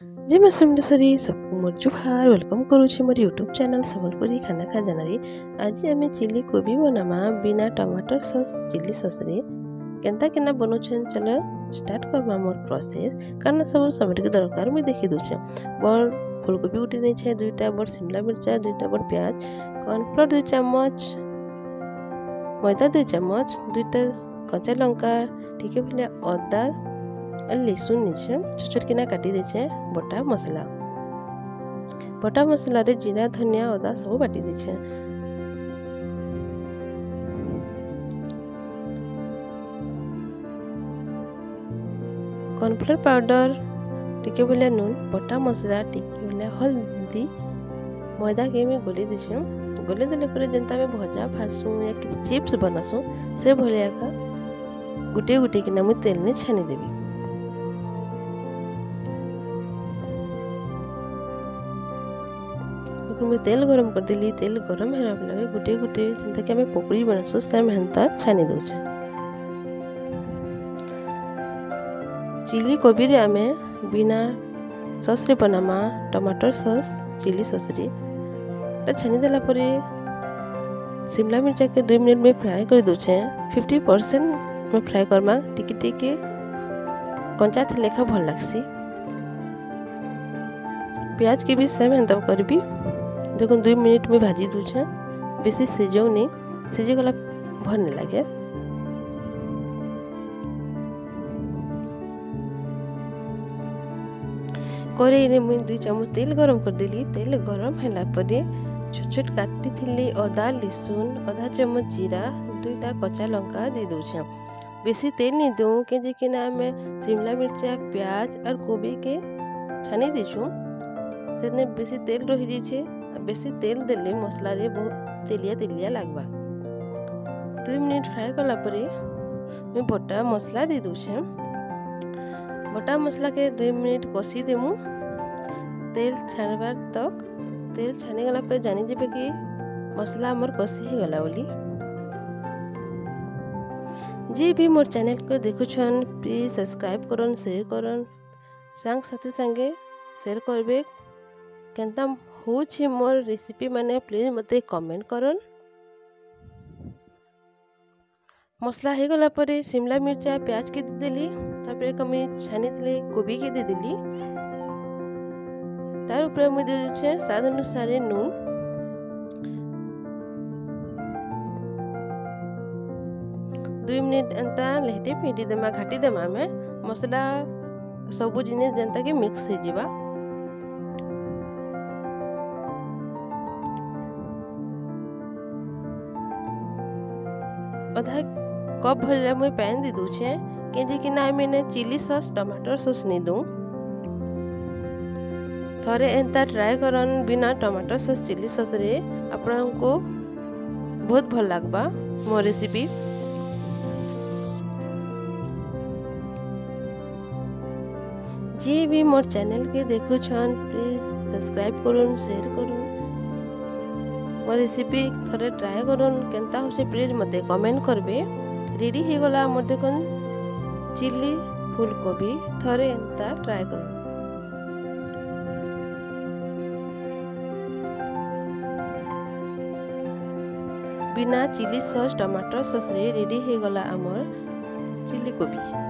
जी मैं सुमलेश्वरी सबको मोर जुहार वेलकम करुछि मोर YouTube channel Sambalpuri खाना खजानारी। आज आम चिली कोबी बनामा बिना टमाटर सॉस चिली सॉस रे केनता केना बनउछन। चलो स्टार्ट करबा मोर प्रोसेस। कारण सब सामग्री दरकार मैं देखि दूछे। बड़ फूलकोबी उठी नहीं छे, दुईटा बड़ शिमला मिर्चा, दुईटा बड़ प्याज, कॉर्नफ्लोर 2 चम्मच, मैदा 2 चम्मच, दुईटा कच्चा लंका, ठीक है भले अदा लहसुन नीचे छोट छोट किना काटी देछे। बटा मसला रे जीरा धनिया अदा सब बाटी देछे। कॉर्नफ्लोर पाउडर, टिके भले नून, बटा मसला, टिके भले हल्दी, मैदा के मैं गोली देछे। गोली देले पर जनता में भजा भासू या कि चिप्स बनासू से भलिया का गुटे गुटे किना मैं तेल ने छानी देबी। मैं तेल गरम कर दिली। तेल गरम है लगे गुटे गुटे जिनता कि हमें पकड़ी बनासु सेम हेंता छानी दउछे। चिली कोबी रे आमे बिना सॉस रे बनामा टमाटर सॉस चिली सॉस रे छानी देला परे शिमला मिर्चा के 2 मिनट में फ्राई कर दउछे। 50% में फ्राई करमा टिके टिके कंचा थे लेखा भल लागसी। प्याज के भी सेम हेंता करबी। देखो 2 मिनट में भाजी दूछे, बेसी सिझौ नहीं, सिझे गला भल नहीं लगे। कड़ाई रे मुई 2 चम्मच तेल गरम कर देली। तेल गरम हैला परे छोट छोट काटी थिली अदा लहसुन, आधा चम्मच जीरा, 2टा कच्चा लंका दे दूछे। बेसी तेल नहीं दूँ के कि ना में शिमला मिर्चा प्याज और कोबी के छानी देछू से बेसी तेल रही जाइए। बेसी तेल देले मसला रे बहुत तेलिया तेलिया लागबा। 2 मिनट फ्राई करला परे मैं बटा मसला दे दूछे। बटा मसला के 2 मिनट कसी देमु तेल छानबार तक। तेल छानी गला पे जानी जेबे कि मसला हमर कसी हे गला बोली। जे भी मोर चैनल को देखुछन प्लीज सब्सक्राइब करन, शेयर करन, संग साथी संगे शेयर करबे। केनता होछि मोर रेसिपी माने प्लीज मते कमेंट करन। मसला हे गला परे शिमला मिर्चा प्याज के दे देली। तापर कमी छानी दिली कोबी के दे देली। तार ऊपर मैं दे दूछे स्वाद अनुसार नून। दो मिनट एंता लेहटे फेंटी देमा घाटी देमा में मसला सबु जिनिस जनता के मिक्स हे जिबा। आधा कप भरला मुई पैन दे दूछे कि ना मैंने चिली सॉस टमाटर सॉस नहीं दूँ। थरे एंता ट्राई करन बिना टमाटर सॉस चिली सॉस रे आपन को बहुत भल लागबा मो रेसिपी। जे भी मोर चैनल के देखुछन प्लीज सब्सक्राइब करुन, शेयर करुन, मोर रेसिपी थरे ट्राई करुन। केनता होछे प्लीज मते कमेंट करबे। रेडी हे गला मोर देखन चिली फूलकोबी। थरे एंता ट्राई करुन। बिना चिली सॉस टमाटर सॉस रे रेडी हे गला हमर चिली कोबी।